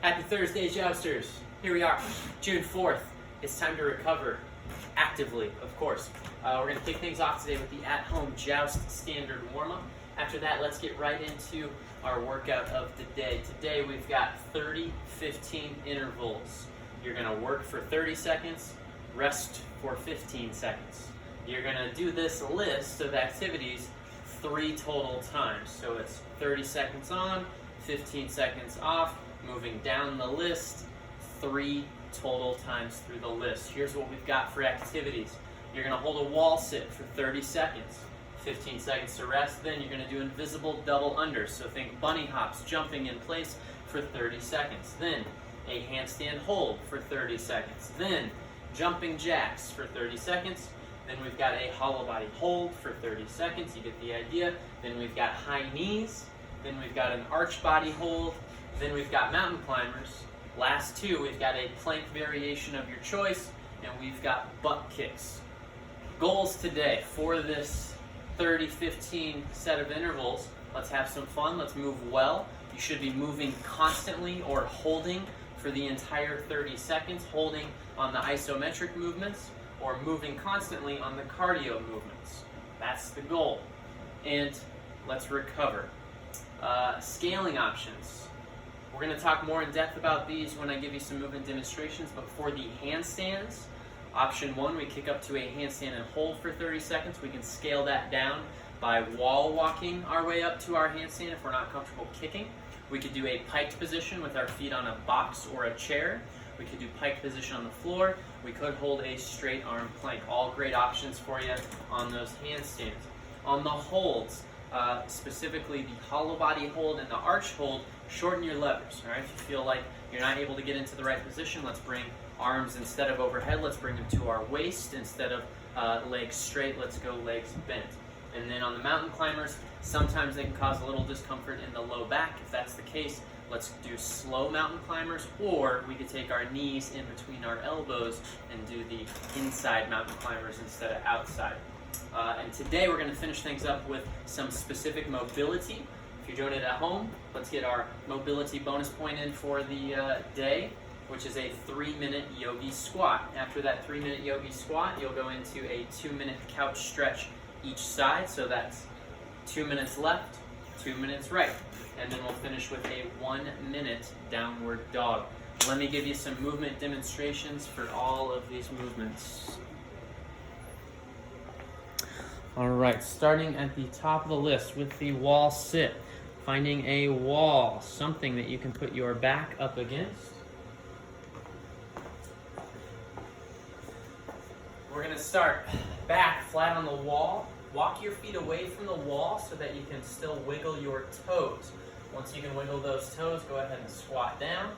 Happy Thursday, Jousters. Here we are, June 4th. It's time to recover actively, of course. We're going to kick things off today with the at-home Joust standard warm-up. After that, let's get right into our workout of the day. Today, we've got 30-15 intervals. You're going to work for 30 seconds, rest for 15 seconds. You're going to do this list of activities 3 total times. So it's 30 seconds on, 15 seconds off, moving down the list 3 total times through the list. Here's what we've got for activities. You're going to hold a wall sit for 30 seconds, 15 seconds to rest. Then you're going to do invisible double unders. So think bunny hops, jumping in place for 30 seconds. Then a handstand hold for 30 seconds. Then jumping jacks for 30 seconds. Then we've got a hollow body hold for 30 seconds. You get the idea. Then we've got high knees. Then we've got an arch body hold. Then we've got mountain climbers. Last 2, we've got a plank variation of your choice, and we've got butt kicks. Goals today for this 30-15 set of intervals. Let's have some fun. Let's move well. You should be moving constantly or holding for the entire 30 seconds, holding on the isometric movements or moving constantly on the cardio movements. That's the goal. And let's recover. Scaling options. We're going to talk more in depth about these when I give you some movement demonstrations, but for the handstands, option 1, we kick up to a handstand and hold for 30 seconds. We can scale that down by wall walking our way up to our handstand if we're not comfortable kicking. We could do a piked position with our feet on a box or a chair. We could do piked position on the floor. We could hold a straight arm plank. All great options for you on those handstands. On the holds, specifically the hollow body hold and the arch hold, shorten your levers. All right? If you feel like you're not able to get into the right position, let's bring arms instead of overhead. Let's bring them to our waist instead of legs straight. Let's go legs bent. And then on the mountain climbers, sometimes they can cause a little discomfort in the low back. If that's the case, let's do slow mountain climbers, or we could take our knees in between our elbows and do the inside mountain climbers instead of outside. And today we're going to finish things up with some specific mobility. If you're doing it at home, let's get our mobility bonus point in for the day, which is a 3-minute yogi squat. After that 3-minute yogi squat, you'll go into a 2-minute couch stretch each side. So that's 2 minutes left, 2 minutes right. And then we'll finish with a 1-minute downward dog. Let me give you some movement demonstrations for all of these movements. All right, starting at the top of the list with the wall sit. Finding a wall, something that you can put your back up against. We're going to start back flat on the wall. Walk your feet away from the wall so that you can still wiggle your toes. Once you can wiggle those toes, go ahead and squat down.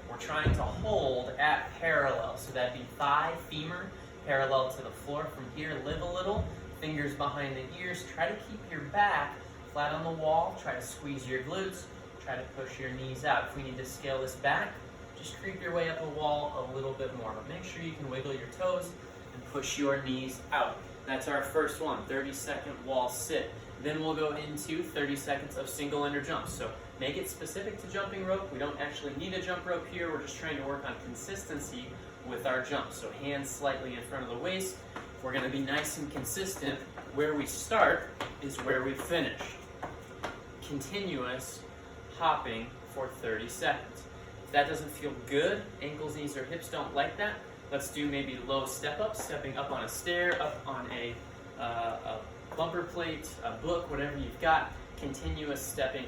We're trying to hold at parallel, so that'd be thigh, femur, parallel to the floor. From here, live a little, fingers behind the ears. Try to keep your back flat on the wall. Try to squeeze your glutes. Try to push your knees out. If we need to scale this back, just creep your way up the wall a little bit more. But make sure you can wiggle your toes and push your knees out. That's our first one, 30-second wall sit. Then we'll go into 30 seconds of single under jumps. So make it specific to jumping rope. We don't actually need a jump rope here. We're just trying to work on consistency with our jumps. So hands slightly in front of the waist. If we're going to be nice and consistent, where we start is where we finish. Continuous hopping for 30 seconds. If that doesn't feel good, ankles, knees, or hips don't like that, let's do maybe low step-ups, stepping up on a stair, up on a bumper plate, a book, whatever you've got. Continuous stepping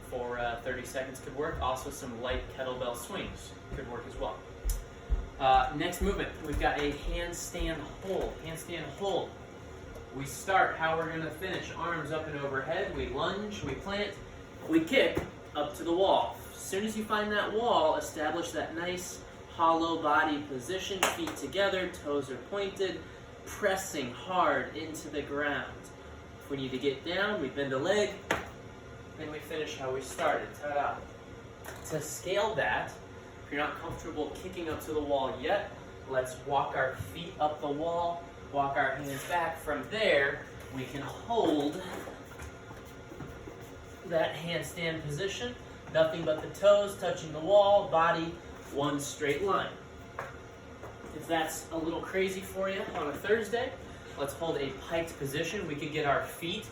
for 30 seconds could work. Also some light kettlebell swings could work as well. Next movement, we've got a handstand hold. Handstand hold. We start how we're going to finish. Arms up and overhead. We lunge, we plant, we kick up to the wall. As soon as you find that wall, establish that nice hollow body position. Feet together, toes are pointed, pressing hard into the ground. If we need to get down, we bend a leg, and we finish how we started. Ta-da. To scale that, if you're not comfortable kicking up to the wall yet, let's walk our feet up the wall, walk our hands back. From there, we can hold that handstand position. Nothing but the toes touching the wall, body, one straight line. If that's a little crazy for you on a Thursday, let's hold a piked position. We could get our feet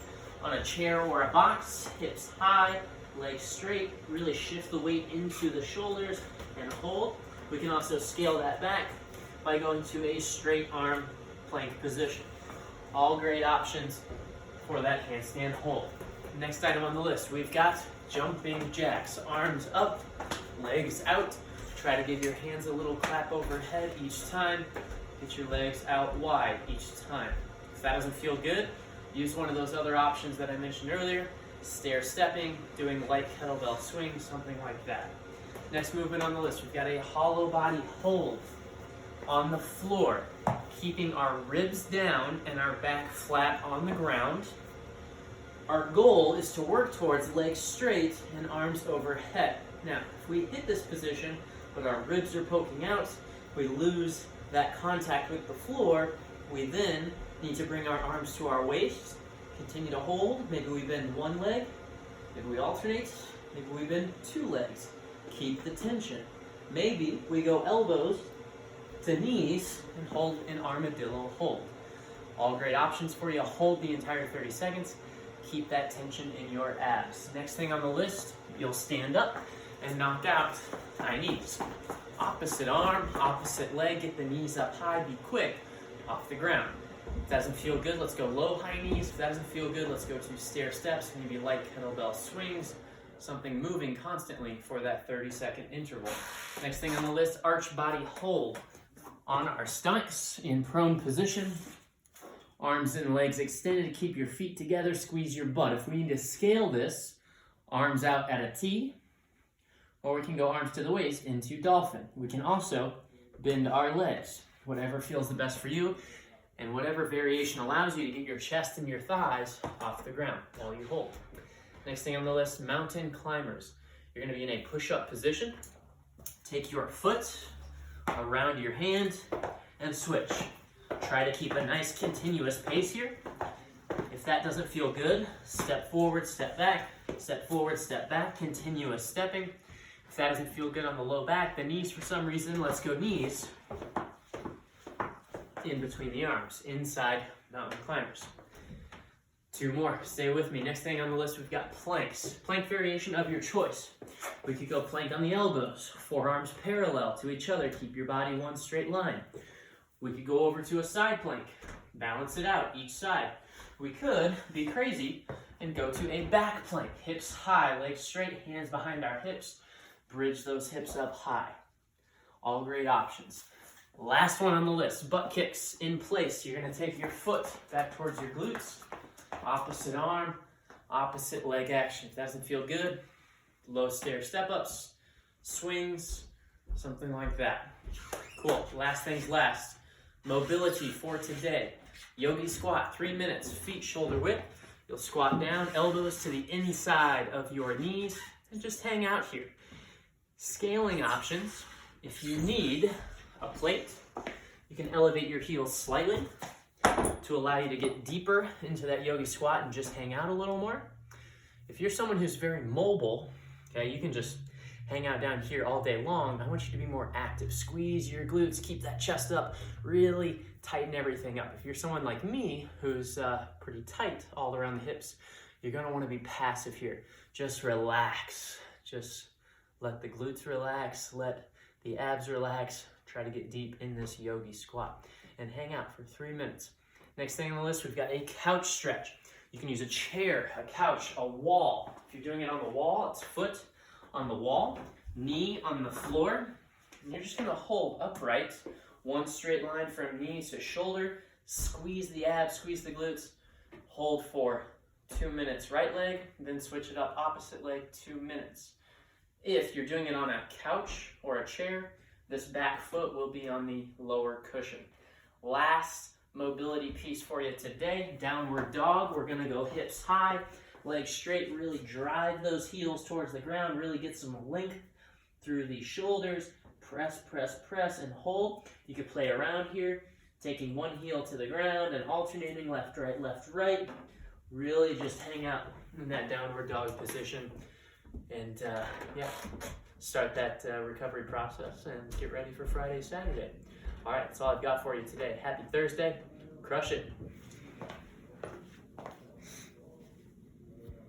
on a chair or a box, hips high, legs straight, really shift the weight into the shoulders and hold. We can also scale that back by going to a straight arm plank position. All great options for that handstand hold. Next item on the list, we've got jumping jacks. Arms up, legs out. Try to give your hands a little clap overhead each time. Get your legs out wide each time. If that doesn't feel good, use one of those other options that I mentioned earlier. Stair stepping, doing light kettlebell swings, something like that. Next movement on the list, we've got a hollow body hold on the floor, keeping our ribs down and our back flat on the ground. Our goal is to work towards legs straight and arms overhead. Now, if we hit this position, but our ribs are poking out, we lose that contact with the floor, we then need to bring our arms to our waist, continue to hold. Maybe we bend one leg, maybe we alternate, maybe we bend two legs. Keep the tension. Maybe we go elbows to knees and hold an armadillo hold. All great options for you. Hold the entire 30 seconds. Keep that tension in your abs. Next thing on the list, you'll stand up and knock out high knees. Opposite arm, opposite leg, get the knees up high, be quick, off the ground. If that doesn't feel good, let's go low high knees. If that doesn't feel good, let's go to stair steps, maybe light kettlebell swings, something moving constantly for that 30-second interval. Next thing on the list, arch body hold. On our stomachs in prone position, arms and legs extended to keep your feet together, squeeze your butt. If we need to scale this, arms out at a T, or we can go arms to the waist into dolphin. We can also bend our legs, whatever feels the best for you, and whatever variation allows you to get your chest and your thighs off the ground while you hold. Next thing on the list, mountain climbers. You're gonna be in a push-up position. Take your foot around your hand and switch. Try to keep a nice continuous pace here. If that doesn't feel good, step forward, step back, step forward, step back, continuous stepping. If that doesn't feel good on the low back, the knees for some reason, let's go knees in between the arms, inside mountain climbers. Two more, stay with me. Next thing on the list, we've got planks. Plank variation of your choice. We could go plank on the elbows, forearms parallel to each other, keep your body one straight line. We could go over to a side plank, balance it out each side. We could be crazy and go to a back plank, hips high, legs straight, hands behind our hips, bridge those hips up high. All great options. Last one on the list, butt kicks in place. You're gonna take your foot back towards your glutes, opposite arm, opposite leg action. If that doesn't feel good, low stair step-ups, swings, something like that. Cool, last things last. Mobility for today. Yogi squat, 3 minutes, feet shoulder width. You'll squat down, elbows to the inside of your knees, and just hang out here. Scaling options, if you need a plate, you can elevate your heels slightly to allow you to get deeper into that yogi squat and just hang out a little more. If you're someone who's very mobile, okay, you can just hang out down here all day long. I want you to be more active. Squeeze your glutes, keep that chest up, really tighten everything up. If you're someone like me who's pretty tight all around the hips, you're gonna wanna be passive here. Just relax. Just let the glutes relax, let the abs relax. Try to get deep in this yogi squat and hang out for 3 minutes. Next thing on the list, we've got a couch stretch. You can use a chair, a couch, a wall. If you're doing it on the wall, it's foot on the wall, knee on the floor. And you're just gonna hold upright, one straight line from knee to shoulder, squeeze the abs, squeeze the glutes, hold for 2 minutes right leg, then switch it up opposite leg, 2 minutes. If you're doing it on a couch or a chair, this back foot will be on the lower cushion. Last mobility piece for you today, downward dog. We're gonna go hips high, legs straight, really drive those heels towards the ground, really get some length through the shoulders, press, press, press, and hold. You could play around here, taking one heel to the ground and alternating left, right, really just hang out in that downward dog position and yeah, start that recovery process and get ready for Friday, Saturday. All right, that's all I've got for you today. Happy Thursday. Crush it.